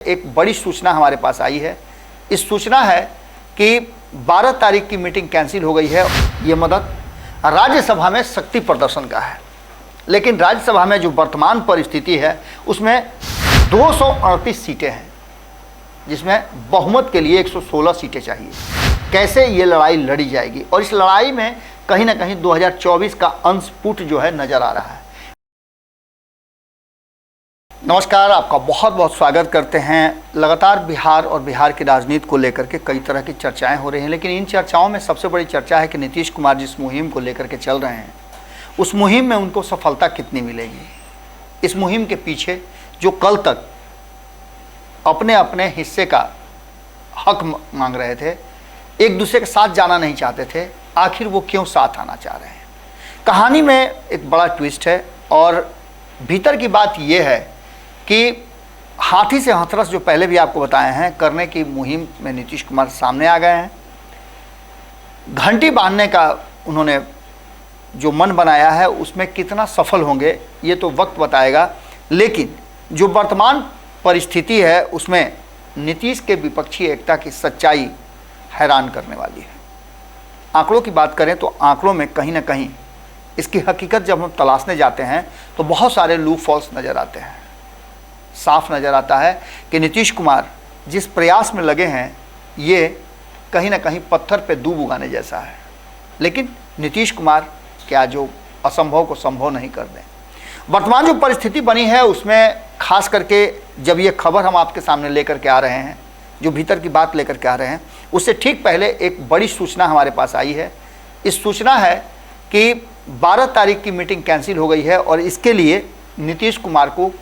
एक बड़ी सूचना हमारे पास आई है। इस सूचना है कि 12 तारीख की मीटिंग कैंसिल हो गई है। ये मदद राज्यसभा में शक्ति प्रदर्शन का है, लेकिन राज्यसभा में जो वर्तमान परिस्थिति है उसमें 238 सीटें हैं, जिसमें बहुमत के लिए 116 सीटें चाहिए। कैसे ये लड़ाई लड़ी जाएगी, और इस लड़ाई में कहीं ना कहीं 2024 का अंशपुट जो है नजर आ रहा है। नमस्कार, आपका बहुत बहुत स्वागत करते हैं। लगातार बिहार और बिहार की राजनीति को लेकर के कई तरह की चर्चाएं हो रही हैं, लेकिन इन चर्चाओं में सबसे बड़ी चर्चा है कि नीतीश कुमार जिस मुहिम को लेकर के चल रहे हैं उस मुहिम में उनको सफलता कितनी मिलेगी। इस मुहिम के पीछे जो कल तक अपने अपने हिस्से का हक मांग रहे थे, एक दूसरे के साथ जाना नहीं चाहते थे, आखिर वो क्यों साथ आना चाह रहे हैं। कहानी में एक बड़ा ट्विस्ट है, और भीतर की बात यह है कि हाथी से हथरस जो पहले भी आपको बताए हैं करने की मुहिम में नीतीश कुमार सामने आ गए हैं। घंटी बांधने का उन्होंने जो मन बनाया है उसमें कितना सफल होंगे ये तो वक्त बताएगा, लेकिन जो वर्तमान परिस्थिति है उसमें नीतीश के विपक्षी एकता की सच्चाई हैरान करने वाली है। आंकड़ों की बात करें तो आंकड़ों में कहीं ना कहीं इसकी हकीकत जब हम तलाशने जाते हैं तो बहुत सारे लूप फॉल्स नज़र आते हैं। साफ नज़र आता है कि नीतीश कुमार जिस प्रयास में लगे हैं ये कहीं ना कहीं पत्थर पे दूब उगाने जैसा है, लेकिन नीतीश कुमार क्या जो असंभव को संभव नहीं कर दें। वर्तमान जो परिस्थिति बनी है उसमें खास करके जब ये खबर हम आपके सामने लेकर के आ रहे हैं, जो भीतर की बात लेकर के आ रहे हैं, उससे ठीक पहले एक बड़ी सूचना हमारे पास आई है। इस सूचना है कि 12 तारीख की मीटिंग कैंसिल हो गई है, और इसके लिए नीतीश कुमार को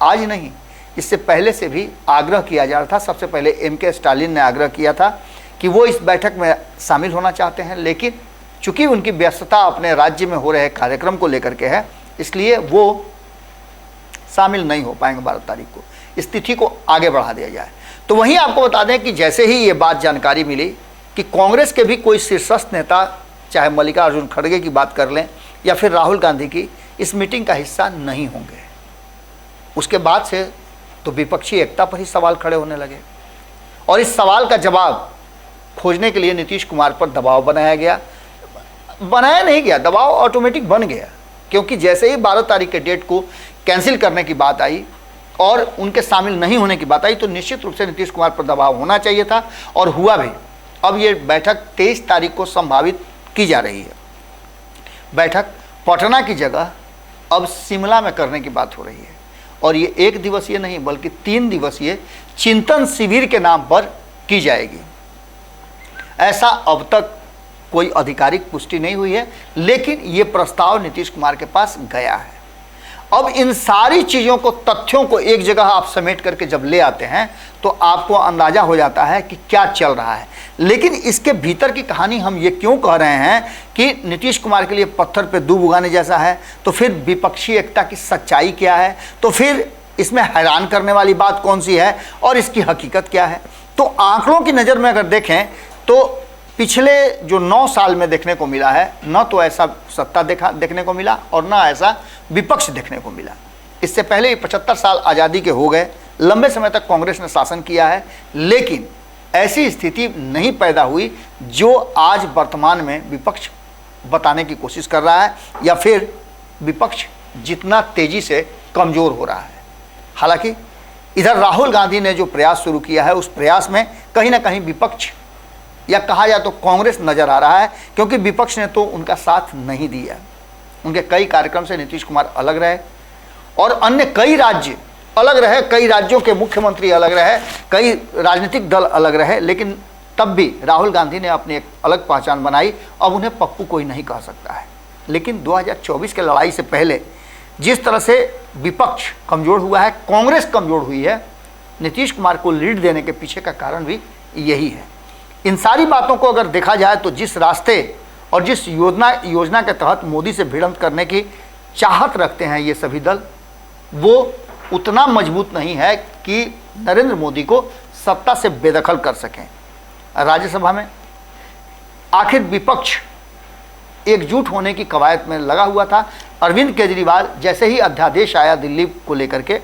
आज नहीं, इससे पहले से भी आग्रह किया जा रहा था। सबसे पहले MK स्टालिन ने आग्रह किया था कि वो इस बैठक में शामिल होना चाहते हैं, लेकिन चूंकि उनकी व्यस्तता अपने राज्य में हो रहे कार्यक्रम को लेकर के है, इसलिए वो शामिल नहीं हो पाएंगे 12 तारीख को। इस तिथि को आगे बढ़ा दिया जाए। तो वहीं आपको बता दें कि जैसे ही ये बात जानकारी मिली कि कांग्रेस के भी कोई शीर्षस्थ नेता, चाहे मल्लिकार्जुन खड़गे की बात कर लें या फिर राहुल गांधी की, इस मीटिंग का हिस्सा नहीं होंगे, उसके बाद से तो विपक्षी एकता पर ही सवाल खड़े होने लगे, और इस सवाल का जवाब खोजने के लिए नीतीश कुमार पर दबाव बनाया नहीं गया, दबाव ऑटोमेटिक बन गया। क्योंकि जैसे ही 12 तारीख के डेट को कैंसिल करने की बात आई और उनके शामिल नहीं होने की बात आई, तो निश्चित रूप से नीतीश कुमार पर दबाव होना चाहिए था, और हुआ भी। अब ये बैठक 23 तारीख को संभावित की जा रही है। बैठक पटना की जगह अब शिमला में करने की बात हो रही है, और ये 1 दिवसीय नहीं बल्कि 3 दिवसीय चिंतन शिविर के नाम पर की जाएगी। ऐसा अब तक कोई आधिकारिक पुष्टि नहीं हुई है, लेकिन ये प्रस्ताव नीतीश कुमार के पास गया है। अब इन सारी चीज़ों को, तथ्यों को एक जगह आप समेट करके जब ले आते हैं तो आपको अंदाजा हो जाता है कि क्या चल रहा है। लेकिन इसके भीतर की कहानी हम ये क्यों कह रहे हैं कि नीतीश कुमार के लिए पत्थर पे दूब उगाने जैसा है, तो फिर विपक्षी एकता की सच्चाई क्या है, तो फिर इसमें हैरान करने वाली बात कौन सी है, और इसकी हकीकत क्या है। तो आंकड़ों की नज़र में अगर देखें तो पिछले जो 9 साल में देखने को मिला है, न तो ऐसा सत्ता देखने को मिला और न ऐसा विपक्ष देखने को मिला। इससे पहले 75 साल आज़ादी के हो गए, लंबे समय तक कांग्रेस ने शासन किया है, लेकिन ऐसी स्थिति नहीं पैदा हुई जो आज वर्तमान में विपक्ष बताने की कोशिश कर रहा है, या फिर विपक्ष जितना तेजी से कमज़ोर हो रहा है। हालांकि इधर राहुल गांधी ने जो प्रयास शुरू किया है उस प्रयास में कहीं ना कहीं विपक्ष, या कहा जाए तो कांग्रेस नज़र आ रहा है, क्योंकि विपक्ष ने तो उनका साथ नहीं दिया। उनके कई कार्यक्रम से नीतीश कुमार अलग रहे, और अन्य कई राज्य अलग रहे, कई राज्यों के मुख्यमंत्री अलग रहे, कई राजनीतिक दल अलग रहे, लेकिन तब भी राहुल गांधी ने अपनी एक अलग पहचान बनाई। अब उन्हें पप्पू कोई नहीं कह सकता है। लेकिन 2024 के लड़ाई से पहले जिस तरह से विपक्ष कमज़ोर हुआ है, कांग्रेस कमज़ोर हुई है, नीतीश कुमार को लीड देने के पीछे का कारण भी यही है। इन सारी बातों को अगर देखा जाए तो जिस रास्ते और जिस योजना के तहत मोदी से भिड़ंत करने की चाहत रखते हैं ये सभी दल, वो उतना मजबूत नहीं है कि नरेंद्र मोदी को सत्ता से बेदखल कर सकें। राज्यसभा में आखिर विपक्ष एकजुट होने की कवायद में लगा हुआ था। अरविंद केजरीवाल जैसे ही अध्यादेश आया दिल्ली को लेकर के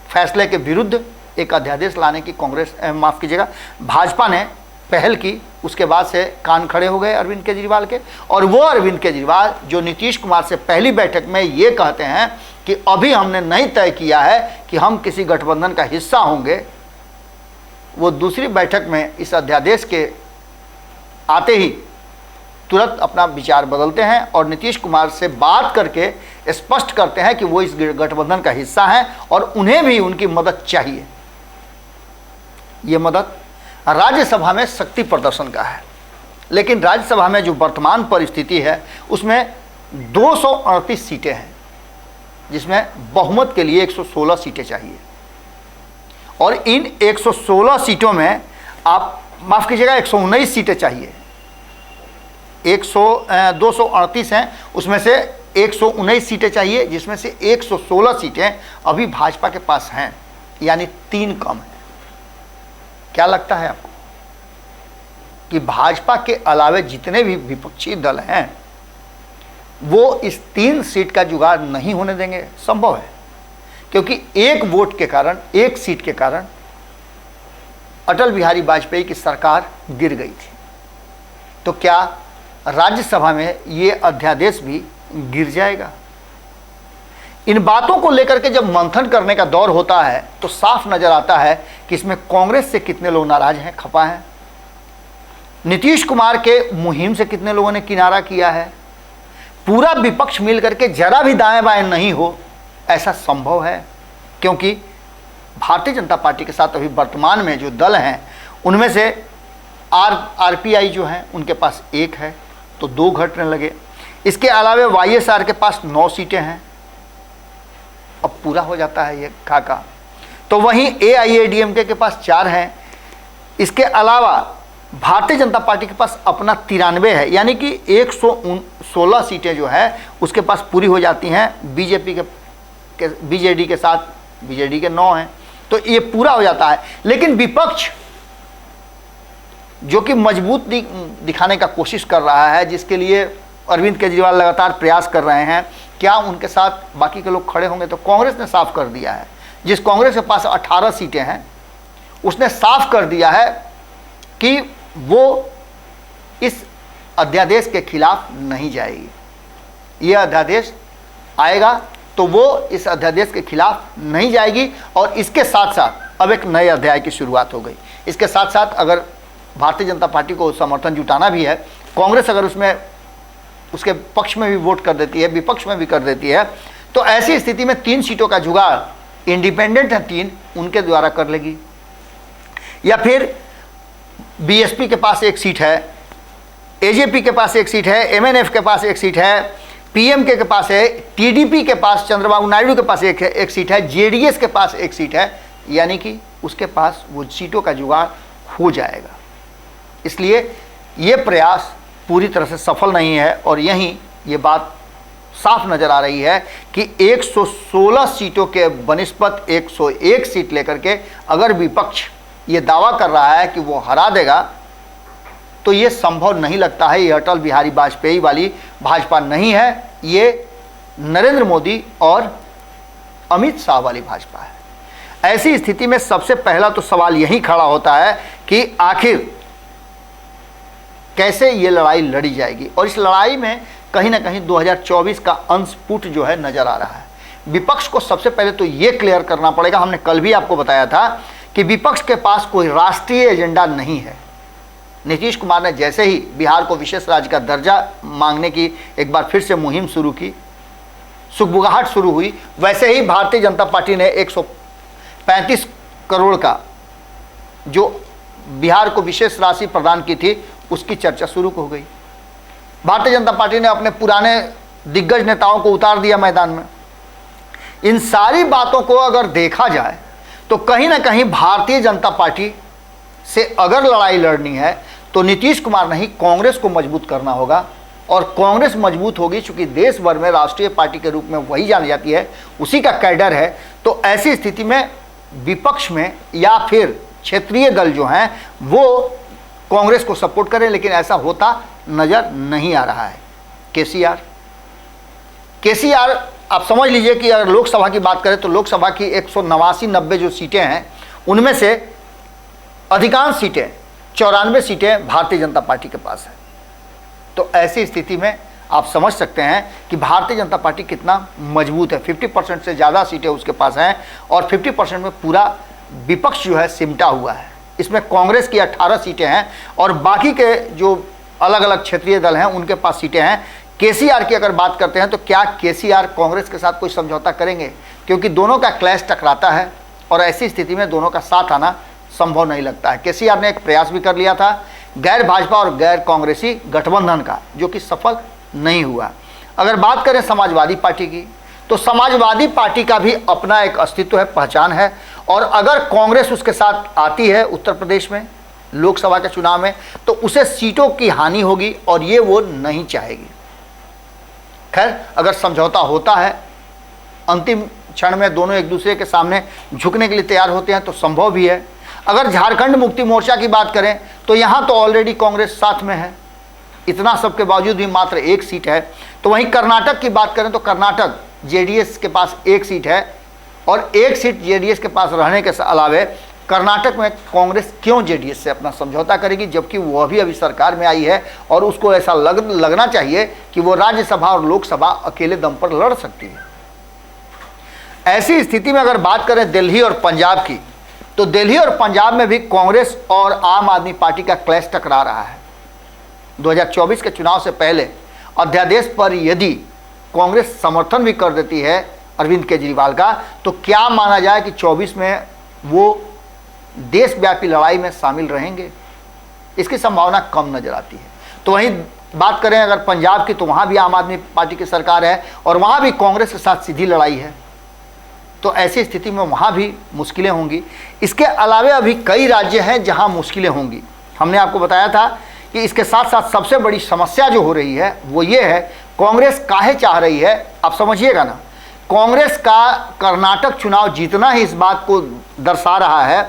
फैसले के विरुद्ध, एक अध्यादेश लाने की कांग्रेस माफ़ कीजिएगा भाजपा ने पहल की, उसके बाद से कान खड़े हो गए अरविंद केजरीवाल के। और वो अरविंद केजरीवाल जो नीतीश कुमार से पहली बैठक में ये कहते हैं कि अभी हमने नहीं तय किया है कि हम किसी गठबंधन का हिस्सा होंगे, वो दूसरी बैठक में इस अध्यादेश के आते ही तुरंत अपना विचार बदलते हैं और नीतीश कुमार से बात करके स्पष्ट करते हैं कि वो इस गठबंधन का हिस्सा हैं और उन्हें भी उनकी मदद चाहिए। ये मदद राज्यसभा में शक्ति प्रदर्शन का है, लेकिन राज्यसभा में जो वर्तमान परिस्थिति है उसमें 238 सीटें हैं, जिसमें बहुमत के लिए 116 सीटें चाहिए। और इन 116 सीटों में आप माफ़ कीजिएगा 119 सीटें चाहिए। 238 हैं, उसमें से 119 सीटें चाहिए, जिसमें से 116 सीटें अभी भाजपा के पास हैं, यानी 3 कम है। क्या लगता है आपको कि भाजपा के अलावे जितने भी विपक्षी दल हैं वो इस 3 सीट का जुगाड़ नहीं होने देंगे? संभव है, क्योंकि एक वोट के कारण, एक सीट के कारण अटल बिहारी वाजपेयी की सरकार गिर गई थी। तो क्या राज्यसभा में ये अध्यादेश भी गिर जाएगा? इन बातों को लेकर के जब मंथन करने का दौर होता है तो साफ नजर आता है कि इसमें कांग्रेस से कितने लोग नाराज हैं, खफा हैं, नीतीश कुमार के मुहिम से कितने लोगों ने किनारा किया है। पूरा विपक्ष मिलकर के जरा भी दाएं बाएं नहीं हो, ऐसा संभव है? क्योंकि भारतीय जनता पार्टी के साथ अभी वर्तमान में जो दल हैं उनमें से आरपीआई जो है उनके पास 1 है, तो 2 घटने लगे। इसके अलावे वाईएसआर के पास 9 सीटें हैं, अब पूरा हो जाता है ये खाका। तो वहीं एआईएडीएमके के पास 4 हैं। इसके अलावा भारतीय जनता पार्टी के पास अपना 93 है, यानी कि 116 सीटें जो है उसके पास पूरी हो जाती हैं। बीजेडी के साथ बीजेडी के 9 हैं, तो ये पूरा हो जाता है। लेकिन विपक्ष जो कि मजबूत दिखाने का कोशिश कर रहा है, जिसके लिए अरविंद केजरीवाल लगातार प्रयास कर रहे हैं, क्या उनके साथ बाकी के लोग खड़े होंगे? तो कांग्रेस ने साफ कर दिया है, जिस कांग्रेस के पास 18 सीटें हैं उसने साफ कर दिया है कि वो इस अध्यादेश के खिलाफ नहीं जाएगी। ये अध्यादेश आएगा तो वो इस अध्यादेश के खिलाफ नहीं जाएगी। और इसके साथ साथ अब एक नए अध्याय की शुरुआत हो गई। इसके साथ साथ अगर भारतीय जनता पार्टी को समर्थन जुटाना भी है, कांग्रेस अगर उसमें उसके पक्ष में भी वोट कर देती है, विपक्ष में भी कर देती है, तो ऐसी स्थिति में 3 सीटों का जुगाड़ इंडिपेंडेंट है 3 उनके द्वारा कर लेगी। या फिर बीएसपी के पास 1 सीट है, एजेपी के पास 1 सीट है, एमएनएफ के पास 1 सीट है, पीएमके के पास है, टीडीपी के पास चंद्रबाबू नायडू के पास एक सीट है, जेडीएस के पास 1 सीट है, यानी कि उसके पास वो सीटों का जुगाड़ हो जाएगा। इसलिए ये प्रयास पूरी तरह से सफल नहीं है। और यहीं ये बात साफ नज़र आ रही है कि 116 सीटों के बनिस्पत 101 सीट लेकर के अगर विपक्ष ये दावा कर रहा है कि वो हरा देगा, तो ये संभव नहीं लगता है। ये अटल बिहारी वाजपेयी वाली भाजपा नहीं है, ये नरेंद्र मोदी और अमित शाह वाली भाजपा है। ऐसी स्थिति में सबसे पहला तो सवाल यही खड़ा होता है कि आखिर कैसे ये लड़ाई लड़ी जाएगी। और इस लड़ाई में कहीं ना कहीं 2024 का अंशपुट जो है नज़र आ रहा है। विपक्ष को सबसे पहले तो ये क्लियर करना पड़ेगा, हमने कल भी आपको बताया था कि विपक्ष के पास कोई राष्ट्रीय एजेंडा नहीं है। नीतीश कुमार ने जैसे ही बिहार को विशेष राज्य का दर्जा मांगने की एक बार फिर से मुहिम शुरू की, सुगबुगाहट शुरू हुई, वैसे ही भारतीय जनता पार्टी ने 135 करोड़ का जो बिहार को विशेष राशि प्रदान की थी उसकी चर्चा शुरू हो गई। भारतीय जनता पार्टी ने अपने पुराने दिग्गज नेताओं को उतार दिया मैदान में। इन सारी बातों को अगर देखा जाए तो कहीं ना कहीं भारतीय जनता पार्टी से अगर लड़ाई लड़नी है तो नीतीश कुमार नहीं, कांग्रेस को मजबूत करना होगा। और कांग्रेस मजबूत होगी चूंकि देश भर में राष्ट्रीय पार्टी के रूप में वही जानी जाती है, उसी का कैडर है। तो ऐसी स्थिति में विपक्ष में या फिर क्षेत्रीय दल जो हैं वो कांग्रेस को सपोर्ट करें, लेकिन ऐसा होता नज़र नहीं आ रहा है। केसीआर आप समझ लीजिए कि अगर लोकसभा की बात करें तो लोकसभा की 189-90 जो सीटें हैं उनमें से अधिकांश सीटें 94 सीटें भारतीय जनता पार्टी के पास है। तो ऐसी स्थिति में आप समझ सकते हैं कि भारतीय जनता पार्टी कितना मजबूत है। 50% से ज़्यादा सीटें उसके पास हैं और 50% में पूरा विपक्ष जो है सिमटा हुआ है। इसमें कांग्रेस की 18 सीटें हैं और बाकी के जो अलग अलग क्षेत्रीय दल हैं उनके पास सीटें हैं। केसीआर की अगर बात करते हैं तो क्या केसीआर कांग्रेस के साथ कोई समझौता करेंगे, क्योंकि दोनों का क्लैश टकराता है और ऐसी स्थिति में दोनों का साथ आना संभव नहीं लगता है। केसीआर ने एक प्रयास भी कर लिया था गैर भाजपा और गैर कांग्रेसी गठबंधन का, जो कि सफल नहीं हुआ। अगर बात करें समाजवादी पार्टी की, तो समाजवादी पार्टी का भी अपना एक अस्तित्व है, पहचान है, और अगर कांग्रेस उसके साथ आती है उत्तर प्रदेश में लोकसभा के चुनाव में तो उसे सीटों की हानि होगी और ये वो नहीं चाहेगी। खैर, अगर समझौता होता है, अंतिम क्षण में दोनों एक दूसरे के सामने झुकने के लिए तैयार होते हैं तो संभव भी है। अगर झारखंड मुक्ति मोर्चा की बात करें तो यहाँ तो ऑलरेडी कांग्रेस साथ में है, इतना सब के बावजूद भी मात्र एक सीट है। तो वहीं कर्नाटक की बात करें तो कर्नाटक जेडीएस के पास एक सीट है और एक सीट जेडीएस के पास रहने के अलावे कर्नाटक में कांग्रेस क्यों जेडीएस से अपना समझौता करेगी, जबकि वह भी अभी सरकार में आई है और उसको ऐसा लगना चाहिए कि वो राज्यसभा और लोकसभा अकेले दम पर लड़ सकती है। ऐसी स्थिति में अगर बात करें दिल्ली और पंजाब की, तो दिल्ली और पंजाब में भी कांग्रेस और आम आदमी पार्टी का क्लैश टकरा रहा है। 2024 के चुनाव से पहले अध्यादेश पर यदि कांग्रेस समर्थन भी कर देती है अरविंद केजरीवाल का, तो क्या माना जाए कि 24 में वो देशव्यापी लड़ाई में शामिल रहेंगे? इसकी संभावना कम नजर आती है। तो वहीं बात करें अगर पंजाब की, तो वहाँ भी आम आदमी पार्टी की सरकार है और वहाँ भी कांग्रेस के साथ सीधी लड़ाई है। तो ऐसी स्थिति में वहाँ भी मुश्किलें होंगी। इसके अलावे अभी कई राज्य हैं जहाँ मुश्किलें होंगी। हमने आपको बताया था कि इसके साथ साथ सबसे बड़ी समस्या जो हो रही है वो ये है, कांग्रेस काहे चाह रही है, आप समझिएगा ना। कांग्रेस का कर्नाटक चुनाव जीतना ही इस बात को दर्शा रहा है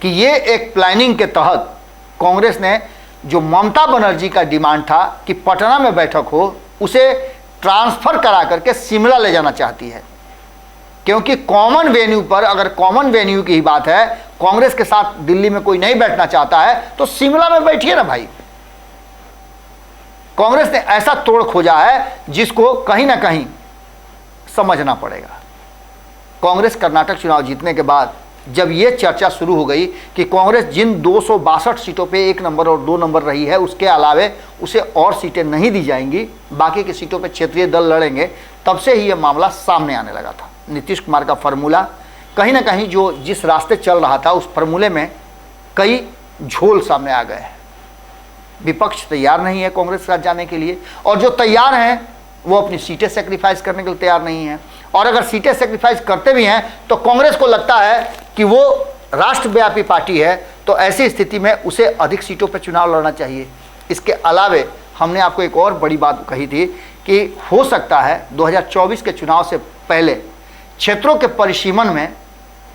कि ये एक प्लानिंग के तहत कांग्रेस ने जो ममता बनर्जी का डिमांड था कि पटना में बैठक हो, उसे ट्रांसफ़र करा करके शिमला ले जाना चाहती है। क्योंकि कॉमन वेन्यू पर, अगर कॉमन वेन्यू की ही बात है, कांग्रेस के साथ दिल्ली में कोई नहीं बैठना चाहता है तो शिमला में बैठिए ना भाई। कांग्रेस ने ऐसा तोड़ खोजा है जिसको कहीं ना कहीं समझना पड़ेगा। कांग्रेस कर्नाटक चुनाव जीतने के बाद जब ये चर्चा शुरू हो गई कि कांग्रेस जिन 262 सीटों पे 1 नंबर और 2 नंबर रही है, उसके अलावे उसे और सीटें नहीं दी जाएंगी, बाकी की सीटों पे क्षेत्रीय दल लड़ेंगे, तब से ही ये मामला सामने आने लगा था। नीतीश कुमार का फार्मूला कहीं ना कहीं जो जिस रास्ते चल रहा था, उस फार्मूले में कई झोल सामने आ गए हैं। विपक्ष तैयार नहीं है कांग्रेस के साथ जाने के लिए, और जो तैयार हैं वो अपनी सीटें सेक्रीफाइस करने के लिए तैयार नहीं है। और अगर सीटें सेक्रीफाइस करते भी हैं तो कांग्रेस को लगता है कि वो राष्ट्रव्यापी पार्टी है, तो ऐसी स्थिति में उसे अधिक सीटों पर चुनाव लड़ना चाहिए। इसके अलावे हमने आपको एक और बड़ी बात कही थी कि हो सकता है 2024 के चुनाव से पहले क्षेत्रों के परिसीमन में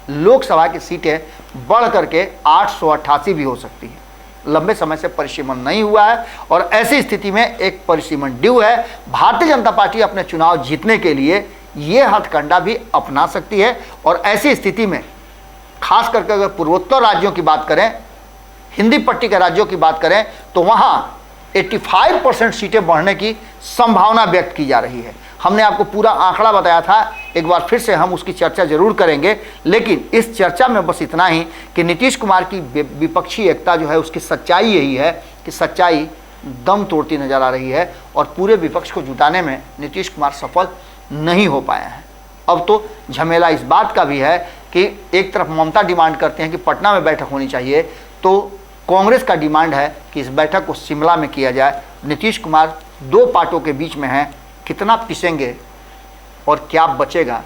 लोकसभा की सीटें बढ़ करके 888 भी हो सकती हैं। लंबे समय से परिसीमन नहीं हुआ है और ऐसी स्थिति में एक परिसीमन ड्यू है। भारतीय जनता पार्टी अपने चुनाव जीतने के लिए ये हथकंडा भी अपना सकती है। और ऐसी स्थिति में खास करके अगर पूर्वोत्तर राज्यों की बात करें, हिंदी पट्टी के राज्यों की बात करें, तो वहाँ 85% सीटें बढ़ने की संभावना व्यक्त की जा रही है। हमने आपको पूरा आंकड़ा बताया था, एक बार फिर से हम उसकी चर्चा जरूर करेंगे, लेकिन इस चर्चा में बस इतना ही कि नीतीश कुमार की विपक्षी एकता जो है उसकी सच्चाई यही है कि सच्चाई दम तोड़ती नजर आ रही है और पूरे विपक्ष को जुटाने में नीतीश कुमार सफल नहीं हो पाए हैं। अब तो झमेला इस बात का भी है कि एक तरफ ममता डिमांड करते हैं कि पटना में बैठक होनी चाहिए, तो कांग्रेस का डिमांड है कि इस बैठक को शिमला में किया जाए। नीतीश कुमार दो पार्टों के बीच में हैं, कितना पिसेंगे और क्या बचेगा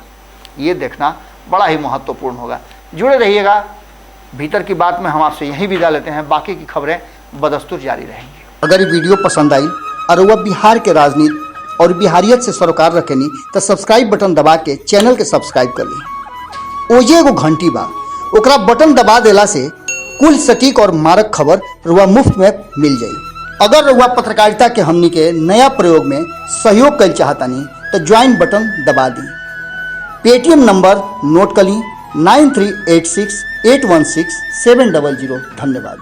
ये देखना बड़ा ही महत्वपूर्ण होगा। जुड़े रहिएगा, भीतर की बात में हम आपसे यहीं विदा लेते हैं, बाकी की खबरें बदस्तूर जारी रहेंगी। अगर ये वीडियो पसंद आई और वह बिहार के राजनीति और बिहारियत से सरोकार रखेनी तो सब्सक्राइब बटन दबा के चैनल के सब्सक्राइब कर ली। ओजे एगो घंटी बा, ओकरा बटन दबा देला से कुल सटीक और मारक खबर रुआ मुफ्त में मिल जाई। अगर रुआ पत्रकारिता के हमनी के नया प्रयोग में सहयोग कर चाहतानी तो ज्वाइन बटन दबा दी। पेटीएम नंबर नोट कर ली 9386816700। धन्यवाद।